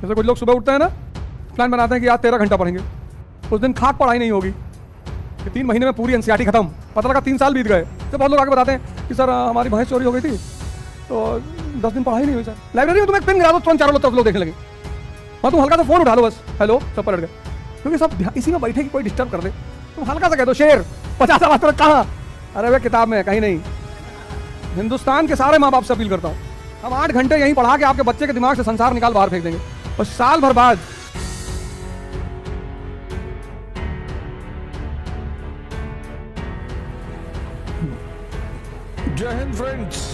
जैसे कुछ लोग सुबह उठते हैं ना, प्लान बनाते हैं कि आज 13 घंटा पढ़ेंगे, उस दिन खाक पढ़ाई नहीं होगी कि 3 महीने में पूरी एनसीईआरटी खत्म, पता लगा 3 साल बीत गए। तो बहुत लोग आगे बताते हैं कि सर हमारी भैंस चोरी हो गई थी तो 10 दिन पढ़ाई नहीं हुई सर। लाइब्रेरी में तुम एक पेन गिरा दो, तुरंत चारों तरफ लोग देखने लगे। वहाँ तुम हल्का सा फोन उठा लो, बस हेलो, सब पलट गए, क्योंकि सब इसी में बैठे कि कोई डिस्टर्ब कर दे। तुम हल्का सा कह दो शेर 50 आवाज तक कहाँ, अरे वे किताब में कहीं नहीं। हिंदुस्तान के सारे माँ बाप से अपील करता हूँ, हम 8 घंटे यहीं पढ़ा के आपके बच्चे के दिमाग से संसार निकाल बाहर फेंक देंगे, और साल भर बाद जय हिंद फ्रेंड्स।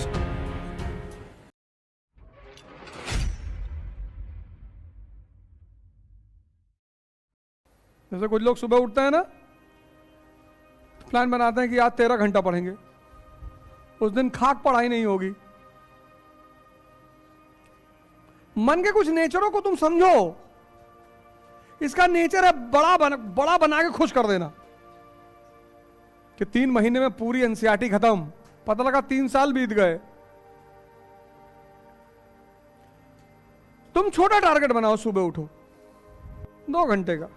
जैसे कुछ लोग सुबह उठते हैं ना, प्लान बनाते हैं कि आज 13 घंटा पढ़ेंगे, उस दिन खाक पढ़ाई नहीं होगी। मन के कुछ नेचरों को तुम समझो, इसका नेचर है बड़ा बना के खुश कर देना कि 3 महीने में पूरी एनसीईआरटी खत्म, पता लगा 3 साल बीत गए। तुम छोटा टारगेट बनाओ, सुबह उठो 2 घंटे का,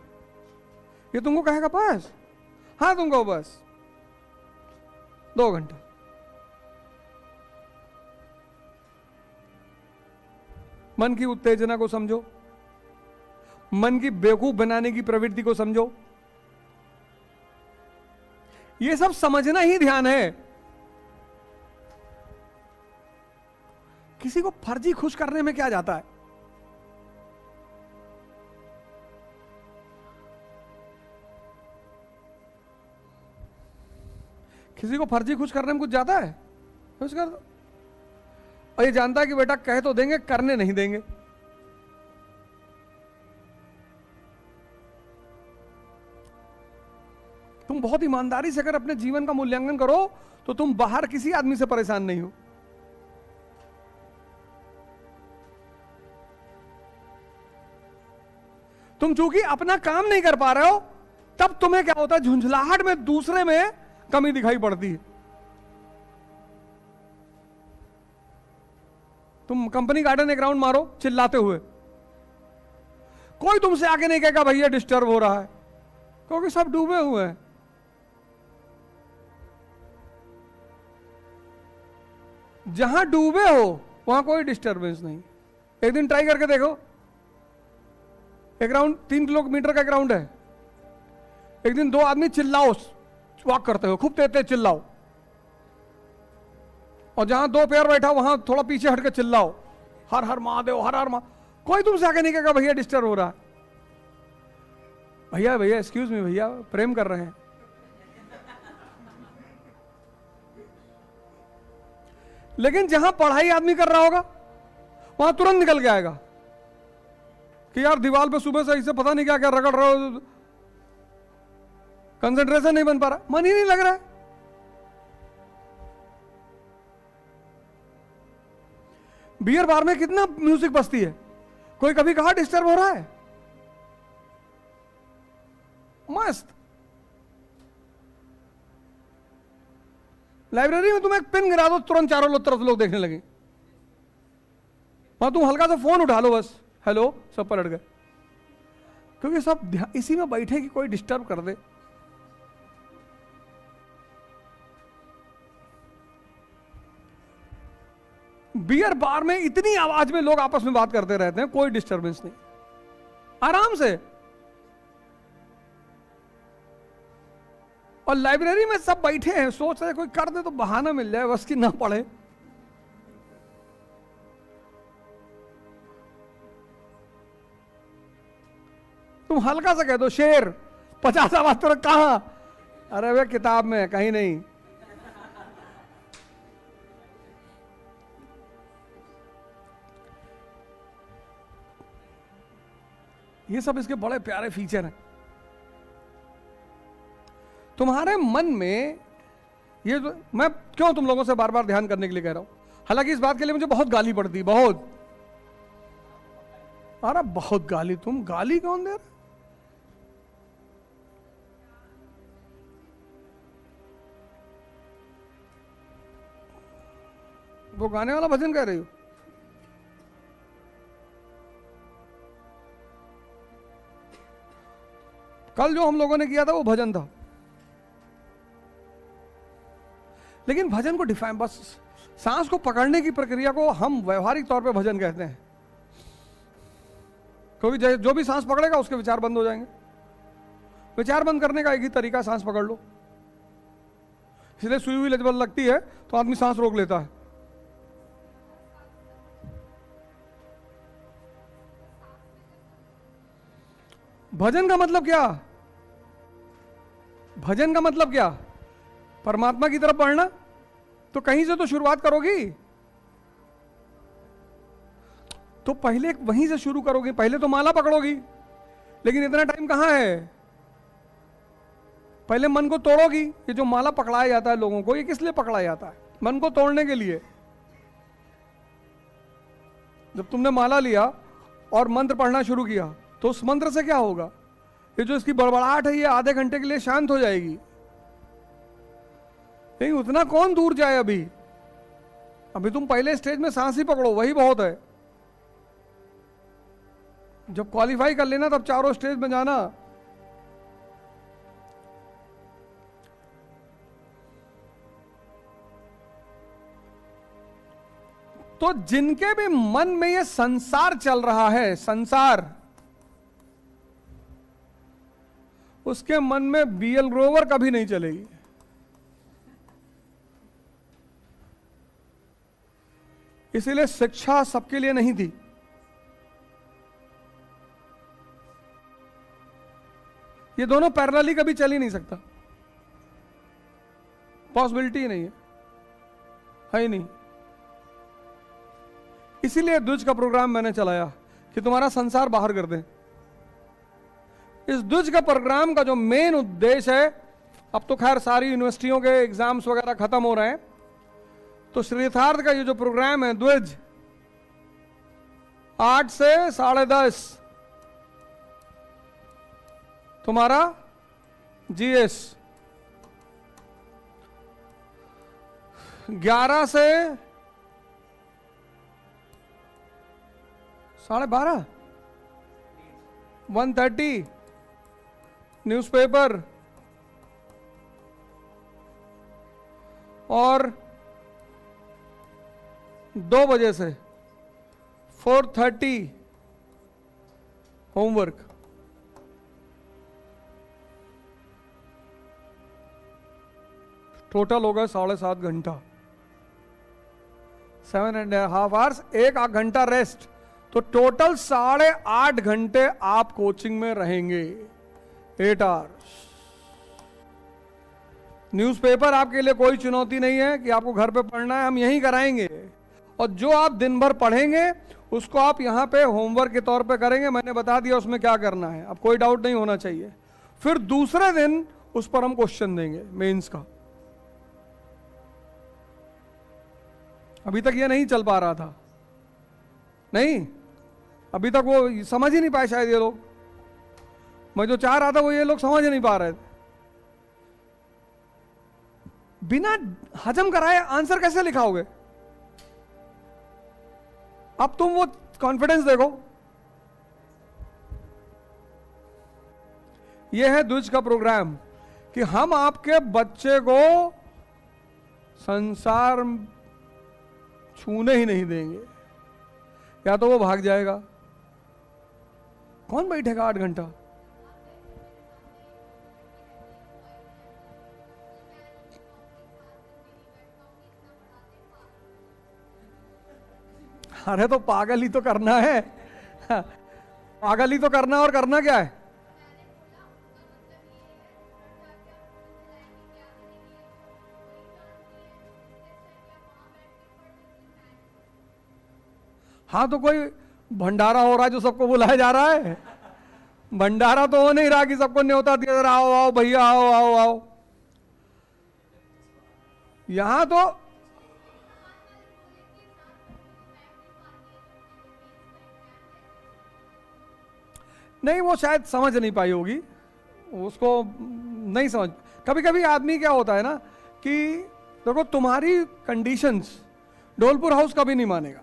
ये तुमको कहेगा बस, हाँ तुमको बस 2 घंटा। मन की उत्तेजना को समझो, मन की बेवकूफ बनाने की प्रवृत्ति को समझो, ये सब समझना ही ध्यान है। किसी को फर्जी खुश करने में क्या जाता है? किसी को फर्जी खुश करने में कुछ जाता है? खुश कर दो, और ये जानता है कि बेटा कह तो देंगे, करने नहीं देंगे। तुम बहुत ईमानदारी से अगर अपने जीवन का मूल्यांकन करो तो तुम बाहर किसी आदमी से परेशान नहीं हो। तुम चूंकि अपना काम नहीं कर पा रहे हो, तब तुम्हें क्या होता है, झुंझलाहट में दूसरे में कमी दिखाई पड़ती है। तुम कंपनी गार्डन एक राउंड मारो चिल्लाते हुए, कोई तुमसे आगे नहीं कहेगा भैया डिस्टर्ब हो रहा है, क्योंकि सब डूबे हुए हैं। जहां डूबे हो वहां कोई डिस्टर्बेंस नहीं। एक दिन ट्राई करके देखो, एक राउंड 3 किलोमीटर का एक राउंड है, एक दिन 2 आदमी चिल्लाओ, वॉक करते हो खूब तेज तेज चिल्लाओ, और जहां 2 पेयर बैठा वहां थोड़ा पीछे हटके चिल्लाओ, हर हर महादेव, हर हर कोई तुमसे आगे नहीं कहेगा भैया डिस्टर्ब हो रहा है। भैया भैया एक्सक्यूज मी भैया, प्रेम कर रहे हैं। लेकिन जहां पढ़ाई आदमी कर रहा होगा वहां तुरंत निकल के आएगा कि यार दीवार पे सुबह से इसे पता नहीं क्या क्या रगड़ रहे हो, कंसंट्रेशन नहीं बन पा रहा, मन ही नहीं लग रहा है। बियर बार में कितना म्यूजिक बजती है, कोई कभी कहा डिस्टर्ब हो रहा है? मस्त। लाइब्रेरी में तुम एक पेन गिरा दो, तुरंत चारों तरफ लोग देखने लगे। वहां तुम हल्का सा फोन उठा लो, बस हेलो, सब पलट गए, क्योंकि सब इसी में बैठे कि कोई डिस्टर्ब कर दे। बियर बार में इतनी आवाज में लोग आपस में बात करते रहते हैं, कोई डिस्टरबेंस नहीं, आराम से। और लाइब्रेरी में सब बैठे हैं, सोच रहे कोई कर दे तो बहाना मिल जाए बस कि ना पढ़े। तुम हल्का सा कह दो शेर 50 आवाज तक कहां, अरे वे किताब में कहीं नहीं। ये सब इसके बड़े प्यारे फीचर हैं। तुम्हारे मन में ये मैं क्यों तुम लोगों से बार बार ध्यान करने के लिए कह रहा हूं, हालांकि इस बात के लिए मुझे बहुत गाली पड़ती, बहुत, अरे बहुत गाली। तुम गाली कौन दे रहा? वो गाने वाला भजन कह रही हो? कल जो हम लोगों ने किया था वो भजन था, लेकिन भजन को डिफाइन, बस सांस को पकड़ने की प्रक्रिया को हम व्यवहारिक तौर पे भजन कहते हैं, क्योंकि जो भी सांस पकड़ेगा उसके विचार बंद हो जाएंगे। विचार बंद करने का एक ही तरीका, सांस पकड़ लो। इसलिए सुई हुई जब लगती है तो आदमी सांस रोक लेता है। भजन का मतलब क्या? भजन का मतलब क्या? परमात्मा की तरफ बढ़ना। तो कहीं से तो शुरुआत करोगी, तो पहले वहीं से शुरू करोगी, पहले तो माला पकड़ोगी, लेकिन इतना टाइम कहां है। पहले मन को तोड़ोगी। ये जो माला पकड़ाया जाता है लोगों को, ये किस लिए पकड़ाया जाता है? मन को तोड़ने के लिए। जब तुमने माला लिया और मंत्र पढ़ना शुरू किया, तो उस मंत्र से क्या होगा? ये जो इसकी बड़बड़ाहट है, ये आधे घंटे के लिए शांत हो जाएगी। लेकिन उतना कौन दूर जाए अभी तुम पहले स्टेज में सांस ही पकड़ो, वही बहुत है। जब क्वालिफाई कर लेना तब चारों स्टेज में जाना। तो जिनके भी मन में ये संसार चल रहा है, संसार, उसके मन में बीएल ग्रोवर कभी नहीं चलेगी। इसीलिए शिक्षा सबके लिए नहीं थी। ये दोनों पैरेलली कभी चल ही नहीं सकता, पॉसिबिलिटी ही नहीं है ही नहीं। इसीलिए द्विज का प्रोग्राम मैंने चलाया कि तुम्हारा संसार बाहर कर दें। इस द्विज का प्रोग्राम का जो मेन उद्देश्य है, अब तो खैर सारी यूनिवर्सिटियों के एग्जाम्स वगैरह खत्म हो रहे हैं, तो श्रीथार्थ का ये जो प्रोग्राम है द्विज, 8 से 10:30 तुम्हारा जीएस, 11 से 12:30 1:30 न्यूज़पेपर, और 2 बजे से 4:30 होमवर्क। टोटल होगा 7.5 घंटा, 7.5 आवर्स, 1 घंटा रेस्ट। तो टोटल 8.5 घंटे आप कोचिंग में रहेंगे, 8 आवर्स। न्यूज़पेपर आपके लिए कोई चुनौती नहीं है कि आपको घर पे पढ़ना है, हम यहीं कराएंगे। और जो आप दिन भर पढ़ेंगे उसको आप यहां पे होमवर्क के तौर पे करेंगे। मैंने बता दिया उसमें क्या करना है, अब कोई डाउट नहीं होना चाहिए। फिर दूसरे दिन उस पर हम क्वेश्चन देंगे मेंस का। अभी तक ये नहीं चल पा रहा था, नहीं, अभी तक वो समझ ही नहीं पाए शायद ये लोग। मैं जो चाह रहा था वो ये लोग समझ नहीं पा रहे थे। बिना हजम कराए आंसर कैसे लिखाओगे? अब तुम वो कॉन्फिडेंस देखो। ये है द्विज का प्रोग्राम कि हम आपके बच्चे को संसार छूने ही नहीं देंगे, या तो वो भाग जाएगा। कौन बैठेगा 8 घंटा? अरे तो पागल ही तो करना है, पागल ही तो करना, और करना क्या है? हाँ, तो कोई भंडारा हो रहा है जो सबको बुलाया जा रहा है? भंडारा तो हो नहीं रहा कि सबको न्योता दिया जा रहा, आओ आओ भैया, आओ आओ आओ। यहां तो नहीं, वो शायद समझ नहीं पाई होगी, उसको नहीं समझ। कभी कभी आदमी क्या होता है ना कि देखो तुम्हारी कंडीशंस ढोलपुर हाउस कभी नहीं मानेगा।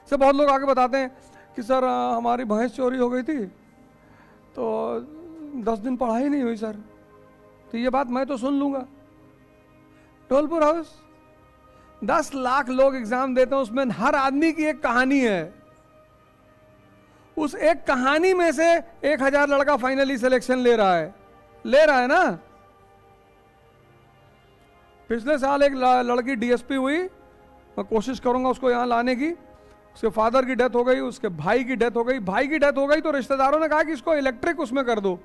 से बहुत लोग आके बताते हैं कि सर हमारी भैंस चोरी हो गई थी, तो 10 दिन पढ़ाई नहीं हुई सर। तो ये बात मैं तो सुन लूंगा। ढोलपुर हाउस 10 लाख लोग एग्जाम देते हैं, उसमें हर आदमी की एक कहानी है। उस एक कहानी में से 1000 लड़का फाइनली सिलेक्शन ले रहा है ना। पिछले साल एक लड़की डीएसपी हुई, मैं कोशिश करूंगा उसको यहां लाने की। उसके फादर की डेथ हो गई, उसके भाई की डेथ हो गई। भाई की डेथ हो गई तो रिश्तेदारों ने कहा कि इसको इलेक्ट्रिक उसमें कर दो।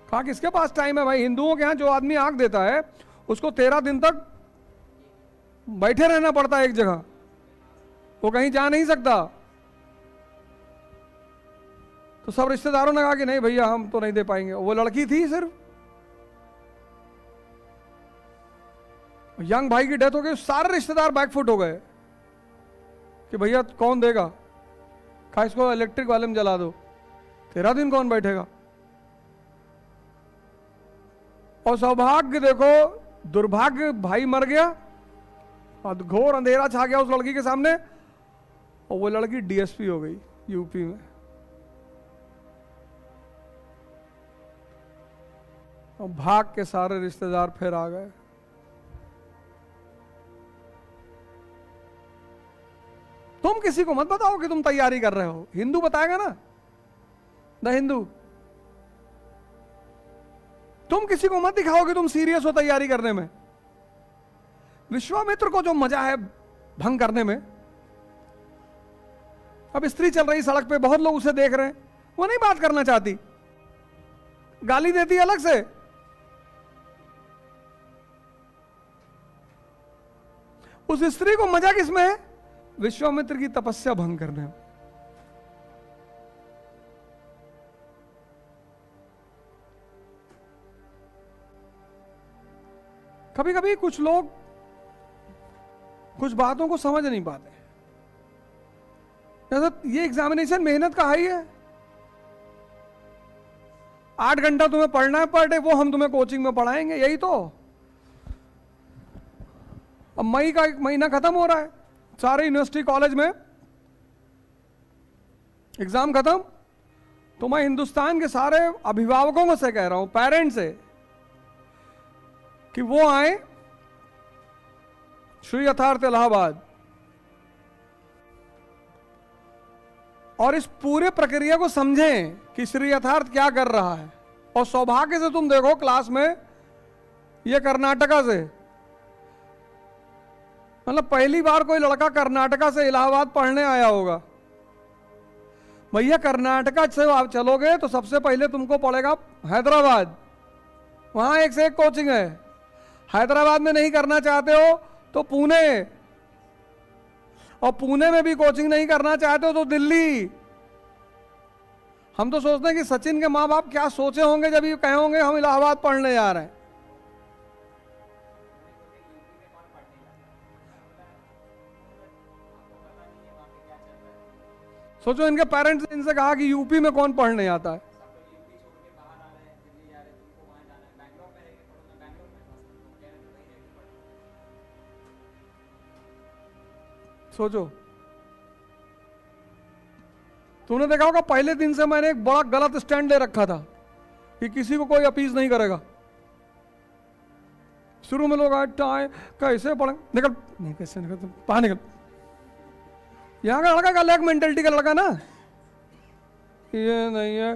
कहा किसके पास टाइम है भाई। हिंदुओं के यहां जो आदमी आंख देता है उसको 13 दिन तक बैठे रहना पड़ता है एक जगह, वो कहीं जा नहीं सकता। तो सब रिश्तेदारों ने कहा कि नहीं भैया हम तो नहीं दे पाएंगे। वो लड़की थी सिर्फ, यंग भाई की डेथ हो गई, सारे रिश्तेदार बैकफुट हो गए कि भैया कौन देगा। कहा इसको इलेक्ट्रिक वाले में जला दो, 13 दिन कौन बैठेगा। और सौभाग्य देखो, दुर्भाग्य भाई मर गया और घोर अंधेरा छा गया उस लड़की के सामने, और वो लड़की डीएसपी हो गई यूपी में। और भाग के सारे रिश्तेदार फिर आ गए। तुम किसी को मत बताओ कि तुम तैयारी कर रहे हो, हिंदू बताएगा ना, द हिंदू। तुम किसी को मत दिखाओ कि तुम सीरियस हो तैयारी करने में। विश्वामित्र को जो मजा है भंग करने में, अब स्त्री चल रही सड़क पे, बहुत लोग उसे देख रहे हैं, वो नहीं बात करना चाहती, गाली देती अलग से। उस स्त्री को मजा किसमें है? विश्वामित्र की तपस्या भंग करने में। कभी कभी कुछ लोग कुछ बातों को समझ नहीं पाते। जैसे ये एग्जामिनेशन मेहनत का है, 8 घंटा तुम्हें पढ़ना है पर डे, वो हम तुम्हें कोचिंग में पढ़ाएंगे, यही तो। अब मई का 1 महीना खत्म हो रहा है, सारे यूनिवर्सिटी कॉलेज में एग्जाम खत्म। तो मैं हिंदुस्तान के सारे अभिभावकों को से कह रहा हूं, पेरेंट्स से, कि वो आए श्री यथार्थ इलाहाबाद और इस पूरे प्रक्रिया को समझें कि श्री यथार्थ क्या कर रहा है। और सौभाग्य से तुम देखो क्लास में ये कर्नाटका से, मतलब पहली बार कोई लड़का कर्नाटका से इलाहाबाद पढ़ने आया होगा। भैया कर्नाटका से आप चलोगे तो सबसे पहले तुमको पड़ेगा हैदराबाद, वहां एक से एक कोचिंग है। हैदराबाद में नहीं करना चाहते हो तो पुणे, और पुणे में भी कोचिंग नहीं करना चाहते हो तो दिल्ली। हम तो सोचते हैं कि सचिन के माँ बाप क्या सोचे होंगे जब ये कहे होंगे हम इलाहाबाद पढ़ने जा रहे हैं। सोचो इनके पेरेंट्स ने इनसे कहा कि यूपी में कौन पढ़ने आता है। सोचो, तूने देखा होगा पहले दिन से मैंने एक बड़ा गलत स्टैंड ले रखा था कि किसी को कोई अपीज नहीं करेगा। शुरू में लोग आए कैसे पढ़े, निकल, नहीं कैसे निकल, बाहर निकल। यहाँ का लड़का का अलग मेंटेलिटी का लड़का ना, ये नहीं है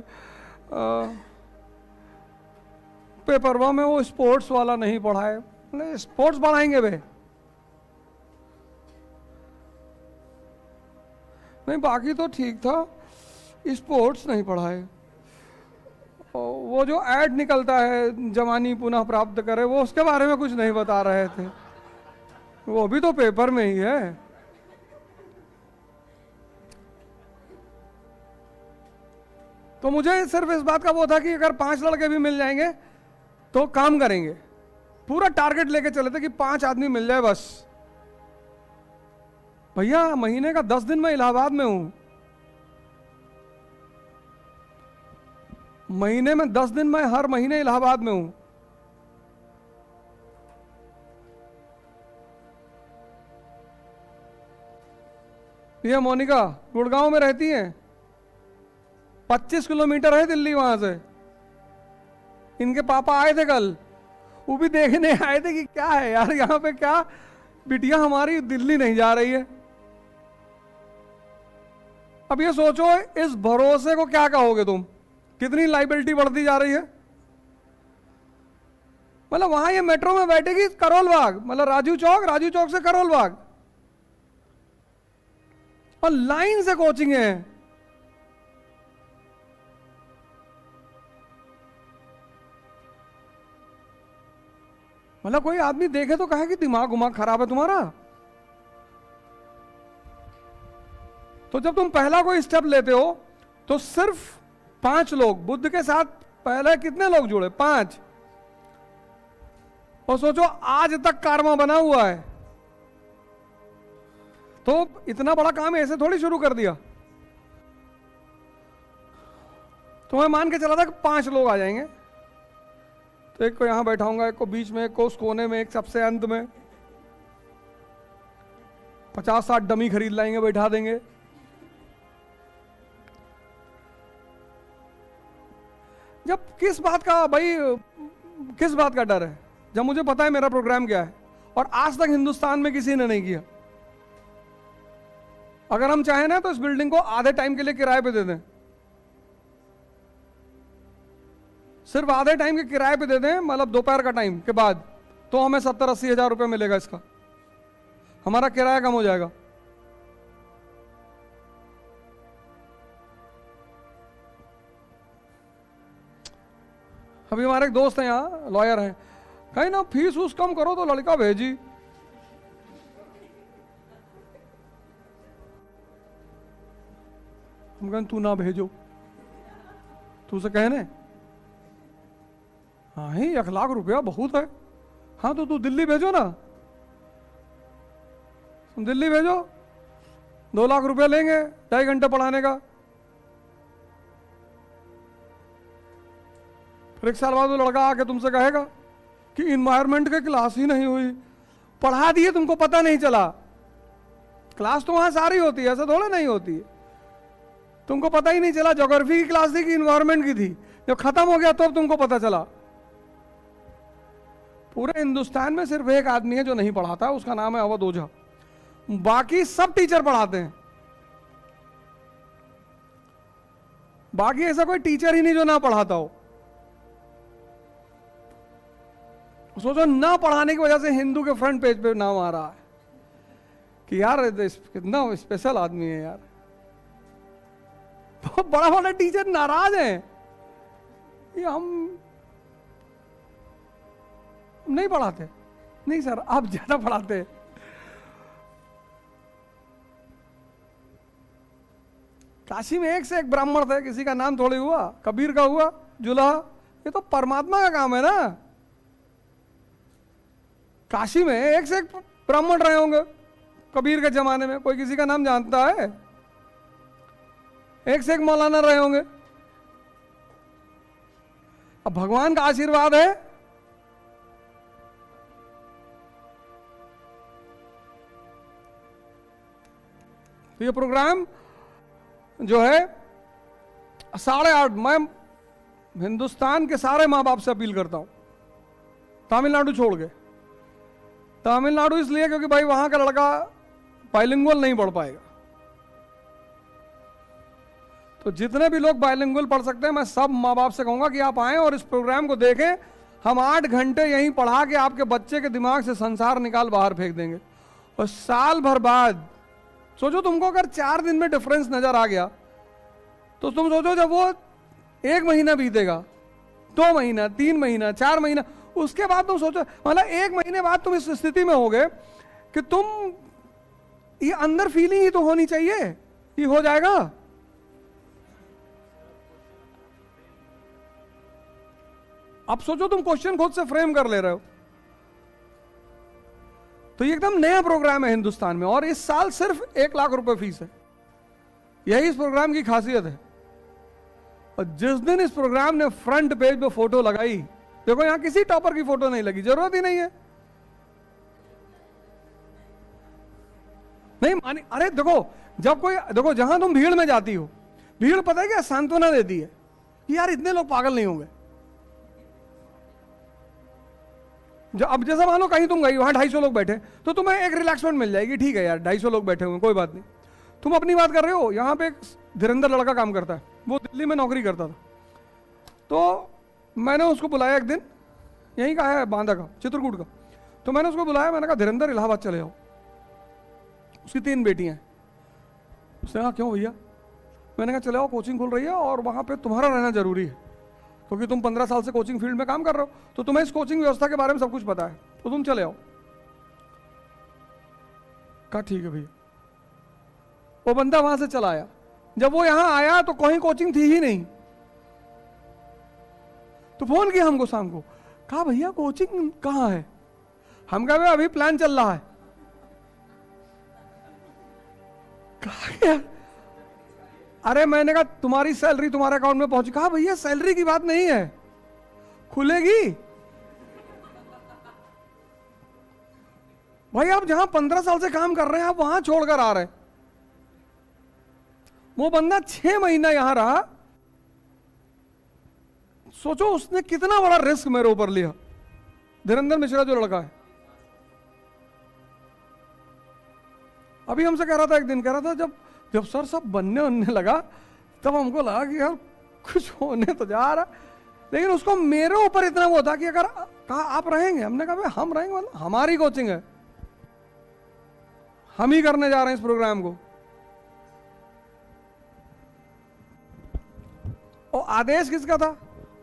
पेपरवा में वो स्पोर्ट्स वाला नहीं पढ़ाए, नहीं स्पोर्ट्स पढ़ाएंगे वे, नहीं बाकी तो ठीक था, स्पोर्ट्स नहीं पढ़ाए। वो जो ऐड निकलता है जवानी पुनः प्राप्त करे, वो उसके बारे में कुछ नहीं बता रहे थे, वो भी तो पेपर में ही है। तो मुझे सिर्फ इस बात का वो था कि अगर 5 लड़के भी मिल जाएंगे तो काम करेंगे। पूरा टारगेट लेके चले थे कि 5 आदमी मिल जाए बस। भैया महीने का 10 दिन मैं इलाहाबाद में हूं, महीने में 10 दिन मैं हर महीने इलाहाबाद में हूं। ये मोनिका गुड़गांव में रहती हैं, 25 किलोमीटर है दिल्ली वहां से। इनके पापा आए थे कल, वो भी देखने आए थे कि क्या है यार यहाँ पे, क्या बिटिया हमारी दिल्ली नहीं जा रही है। अब ये सोचो, इस भरोसे को क्या कहोगे तुम, कितनी लाइबिलिटी बढ़ती जा रही है। मतलब वहां ये मेट्रो में बैठेगी करोल बाग, मतलब राजू चौक से करोल बाग, और लाइन से कोचिंग है। मतलब कोई आदमी देखे तो कहे कि दिमाग उमाग खराब है तुम्हारा। तो जब तुम पहला कोई स्टेप लेते हो तो सिर्फ 5 लोग, बुद्ध के साथ पहले कितने लोग जुड़े, 5। और सोचो आज तक कार्मा बना हुआ है। तो इतना बड़ा काम ऐसे थोड़ी शुरू कर दिया। तो मैं मान के चला था कि 5 लोग आ जाएंगे, तो एक को यहां बैठाऊंगा, एक को बीच में, एक को उस कोने में, एक सबसे अंत में। 50-60 डमी खरीद लाएंगे, बैठा देंगे। जब किस बात का भाई, किस बात का डर है, जब मुझे पता है मेरा प्रोग्राम क्या है, और आज तक हिंदुस्तान में किसी ने नहीं किया। अगर हम चाहें ना तो इस बिल्डिंग को आधे टाइम के लिए किराए पे दे दें, सिर्फ आधे टाइम के किराए पे दे दें, मतलब दोपहर का टाइम के बाद, तो हमें 70-80 हजार रुपए मिलेगा इसका, हमारा किराया कम हो जाएगा। अभी हमारे एक दोस्त हैं यहाँ, लॉयर हैं, कहीं ना फीस उस कम करो तो लड़का भेजी। हम कहें तू ना भेजो, तू से कहने हाँ ही 1 लाख रुपया बहुत है, हाँ तो तू दिल्ली भेजो ना, तुम दिल्ली भेजो, 2 लाख रुपया लेंगे 2.5 घंटे पढ़ाने का। फिर 1 साल बाद वो लड़का आके तुमसे कहेगा कि इन्वायरमेंट की क्लास ही नहीं हुई, पढ़ा दिए तुमको पता नहीं चला। क्लास तो वहां सारी होती है, ऐसा थोड़ा नहीं होती है, तुमको पता ही नहीं चला। ज्योग्राफी की क्लास थी कि इन्वायरमेंट की थी, जब खत्म हो गया तब तुमको पता चला। पूरे हिंदुस्तान में सिर्फ एक आदमी है जो नहीं पढ़ाता, उसका नाम है अवध ओझा, बाकी सब टीचर पढ़ाते हैं। बाकी ऐसा कोई टीचर ही नहीं जो ना पढ़ाता हो। सोचो ना पढ़ाने की वजह से हिंदू के फ्रंट पेज पे नाम आ रहा है कि यार कितना स्पेशल आदमी है यार। तो बड़ा बड़ा टीचर नाराज हैं कि हम नहीं पढ़ाते। नहीं सर, आप ज्यादा पढ़ाते। काशी में एक से एक ब्राह्मण थे, किसी का नाम थोड़ी हुआ, कबीर का हुआ, जुलाहा, ये तो परमात्मा का काम है ना। काशी में एक से एक ब्राह्मण रहे होंगे कबीर के जमाने में, कोई किसी का नाम जानता है? एक से एक मौलाना रहे होंगे। अब भगवान का आशीर्वाद है, तो ये प्रोग्राम जो है 8:30, मैं हिंदुस्तान के सारे माँ बाप से अपील करता हूं, तमिलनाडु छोड़ के। तमिलनाडु इसलिए क्योंकि भाई वहां का लड़का बाइलिंगुअल नहीं पढ़ पाएगा। तो जितने भी लोग बाइलिंगुअल पढ़ सकते हैं, मैं सब माँ बाप से कहूंगा कि आप आएं और इस प्रोग्राम को देखें। हम 8 घंटे यहीं पढ़ा के आपके बच्चे के दिमाग से संसार निकाल बाहर फेंक देंगे। और साल भर बाद सोचो, तुमको अगर 4 दिन में डिफरेंस नजर आ गया तो तुम सोचो जब वो 1 महीना बीतेगा, 2 महीना, 3 महीना, 4 महीना, उसके बाद तुम सोचो, मतलब 1 महीने बाद तुम इस स्थिति में होगे कि तुम, ये अंदर फीलिंग ही तो होनी चाहिए, ये हो जाएगा। अब सोचो तुम क्वेश्चन खुद से फ्रेम कर ले रहे हो। तो ये एकदम नया प्रोग्राम है हिंदुस्तान में, और इस साल सिर्फ 1 लाख रुपए फीस है। यही इस प्रोग्राम की खासियत है। और जिस दिन इस प्रोग्राम ने फ्रंट पेज पे फोटो लगाई, देखो यहां किसी टॉपर की फोटो नहीं लगी, जरूरत ही नहीं है। नहीं मानी, अरे देखो, जब कोई, देखो जहां तुम भीड़ में जाती हो, भीड़ पता है क्या सांत्वना देती है कि यार इतने लोग पागल नहीं होंगे। अब जैसा मानो कहीं तुम गई, वहां 250 लोग बैठे, तो तुम्हें एक रिलैक्समेंट मिल जाएगी, ठीक है यार 250 लोग बैठे हुए कोई बात नहीं। तुम अपनी बात कर रहे हो, यहाँ पे एक धीरेन्द्र लड़का काम करता है, वो दिल्ली में नौकरी करता था, तो मैंने उसको बुलाया एक दिन, यहीं का है बांदा का, चित्रकूट का, तो मैंने उसको बुलाया, मैंने कहा धीरेन्द्र इलाहाबाद चले जाओ। उसकी 3 बेटियां हैं। उसने कहा क्यों भैया? मैंने कहा चले आओ, कोचिंग खुल रही है और वहाँ पे तुम्हारा रहना जरूरी है, क्योंकि तुम 15 साल से कोचिंग फील्ड में काम कर रहे हो, तो तुम्हें इस कोचिंग व्यवस्था के बारे में सब कुछ पता है, तो तुम चले आओ। कहा ठीक है भैया। वो बंदा वहां से चला आया। जब वो यहां आया तो कोई कोचिंग थी ही नहीं, तो फोन किया हमको शाम को, कहा भैया कोचिंग कहाँ है? हम कहा अभी प्लान चल रहा है। कहा यार, अरे मैंने कहा तुम्हारी सैलरी तुम्हारे अकाउंट में पहुंची। कहा भैया सैलरी की बात नहीं है, खुलेगी। भाई आप जहां 15 साल से काम कर रहे हैं, आप वहां छोड़कर आ रहे हैं। वो बंदा 6 महीना यहां रहा, सोचो उसने कितना बड़ा रिस्क मेरे ऊपर लिया। धीरेन्द्र मिश्रा जो लड़का है, अभी हमसे कह रहा था, एक दिन कह रहा था, जब सर सब बनने लगा तब हमको लगा कि यार कुछ होने तो जा रहा, लेकिन उसको मेरे ऊपर इतना वो था कि अगर कहा आप रहेंगे, हमने कहा हम रहेंगे, मतलब हमारी कोचिंग है, हम ही करने जा रहे हैं इस प्रोग्राम को। और आदेश किसका था?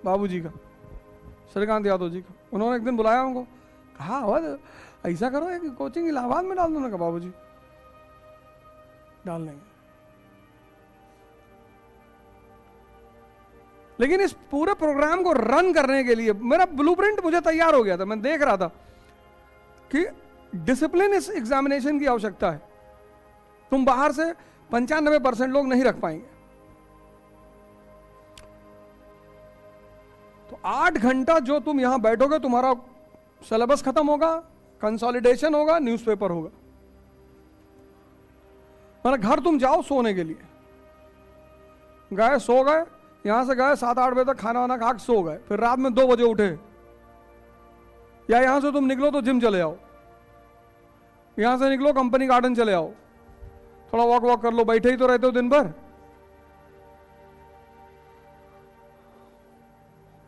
बाबूजी का, श्रीकांत यादव जी का। उन्होंने एक दिन बुलाया हमको, कहा ऐसा करो एक कोचिंग इलाहाबाद में डाल दो। ना बाबूजी डाल देंगे, लेकिन इस पूरे प्रोग्राम को रन करने के लिए मेरा ब्लूप्रिंट मुझे तैयार हो गया था। मैं देख रहा था कि डिसिप्लिन इस एग्जामिनेशन की आवश्यकता है। तुम बाहर से 95% लोग नहीं रख पाएंगे। तो 8 घंटा जो तुम यहां बैठोगे, तुम्हारा सिलेबस खत्म होगा, कंसोलिडेशन होगा, न्यूज़पेपर होगा। मतलब घर तुम जाओ सोने के लिए, गए सो गए, यहां से गए 7-8 बजे तक खाना वाना खा के सो गए, फिर रात में 2 बजे उठे, या यहां से तुम निकलो तो जिम चले आओ, यहां से निकलो कंपनी गार्डन चले आओ, थोड़ा वॉक कर लो, बैठे ही तो रहते हो दिन भर।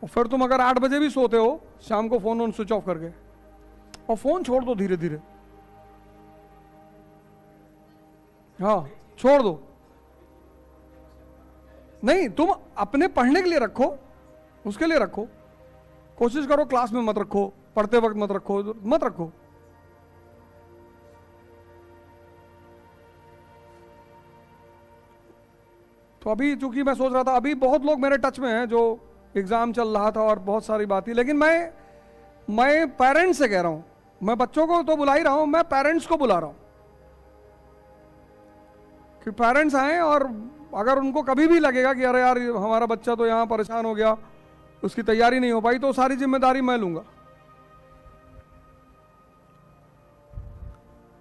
और फिर तुम अगर 8 बजे भी सोते हो, शाम को फोन स्विच ऑफ करके, और फोन छोड़ दो धीरे धीरे, हाँ छोड़ दो। नहीं, तुम अपने पढ़ने के लिए रखो, उसके लिए रखो, कोशिश करो क्लास में मत रखो, पढ़ते वक्त मत रखो। तो अभी चूंकि मैं सोच रहा था, अभी बहुत लोग मेरे टच में हैं जो एग्जाम चल रहा था और बहुत सारी बातें, लेकिन मैं पेरेंट्स से कह रहा हूं, मैं बच्चों को तो बुला ही रहा हूं, मैं पेरेंट्स को बुला रहा हूं कि पेरेंट्स आए, और अगर उनको कभी भी लगेगा कि अरे यार हमारा बच्चा तो यहाँ परेशान हो गया, उसकी तैयारी नहीं हो पाई, तो सारी जिम्मेदारी मैं लूंगा।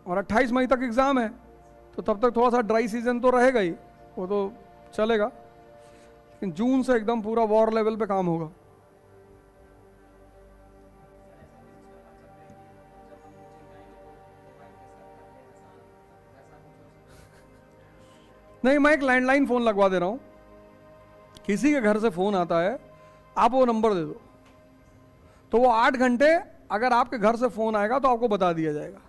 और 28 मई तक एग्जाम है, तो तब तक थोड़ा सा ड्राई सीजन तो रहेगा ही, वो तो चलेगा, लेकिन जून से एकदम पूरा वॉर लेवल पे काम होगा। नहीं, मैं एक लैंडलाइन फोन लगवा दे रहा हूं, किसी के घर से फोन आता है, आप वो नंबर दे दो, तो वो 8 घंटे अगर आपके घर से फोन आएगा तो आपको बता दिया जाएगा।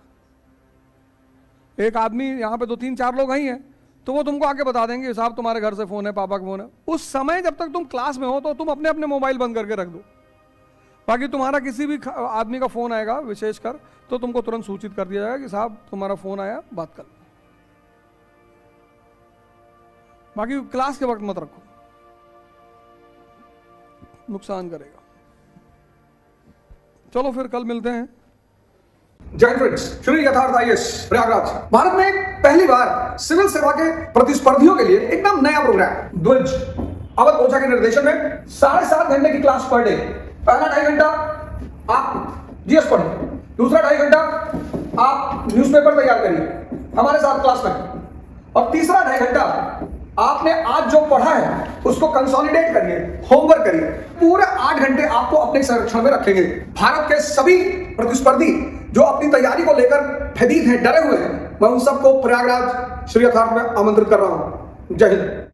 एक आदमी यहाँ पे 2-3-4 लोग ही हैं, तो वो तुमको आके बता देंगे साहब तुम्हारे घर से फोन है, पापा का फोन है। उस समय जब तक तुम क्लास में हो तो तुम अपने अपने मोबाइल बंद करके रख दो, बाकी तुम्हारा किसी भी आदमी का फोन आएगा विशेषकर, तो तुमको तुरंत सूचित कर दिया जाएगा कि साहब तुम्हारा फोन आया, बात कर। बाकी क्लास के वक्त मत रखो, नुकसान करेगा। चलो फिर कल मिलते हैं। जय फ्रेंड्स, श्री यथार्थ IAS प्रयागराज। भारत में पहली बार सिविल सेवा के प्रतिस्पर्धियों के लिए एकदम नया प्रोग्राम द्विज अवध ओझा के निर्देशन में 7.5 घंटे की क्लास पर डे। पहला 2.5 घंटा आप GS पढ़िए, दूसरा 2.5 घंटा आप न्यूज़पेपर तैयार करिए हमारे साथ क्लास में, और तीसरा 2.5 घंटा आपने आज जो पढ़ा है उसको कंसोलिडेट करिए, होमवर्क करिए। पूरे 8 घंटे आपको अपने संरक्षण में रखेंगे। भारत के सभी प्रतिस्पर्धी जो अपनी तैयारी को लेकर भयभीत हैं, डरे हुए हैं, मैं उन सबको प्रयागराज श्री यथार्थ में आमंत्रित कर रहा हूं। जय हिंद।